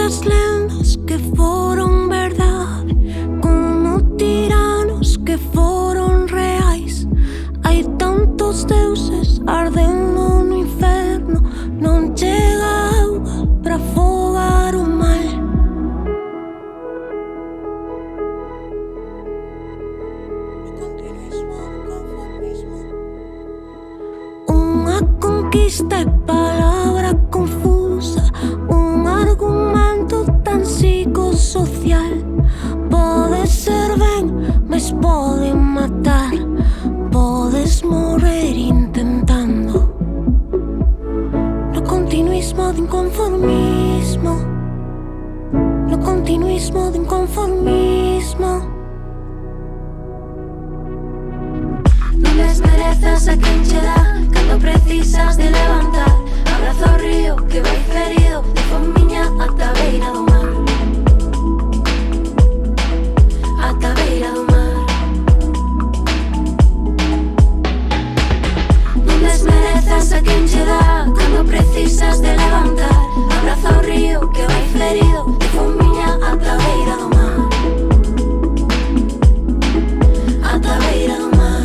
tantas lendas que foron verdade, como tiranos que foron reais. Hai tantos deuses ardendo no inferno, non chega auga para afogar o mal. O continuismo do conformismo. Unha conquista é palabra confusa, un argumento tan psicosocial. Pode ser ben, mas pode matar. Podes morrer intentando. No continuismo do inconformismo. No continuismo do inconformismo. Non desmerezas a quen che dá cando precisas de levantar. Abraza o río que vai ferido de fomiña ata a beira do mar. Ata a beira do mar. Non desmerezas a quen che dá cando precisas de levantar. Abraza o río que vai ferido de fomiña ata a beira do mar. Ata a beira do mar.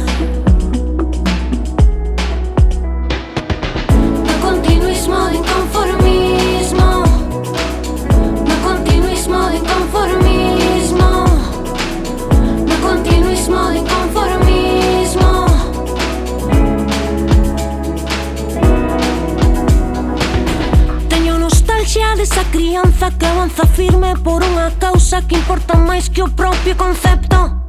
No continuismo do inconformismo. No continuismo do inconformismo. No continuismo do inconformismo. Teño nostalgia desa crianza que avanza firme por unha causa que importa máis que o propio concepto.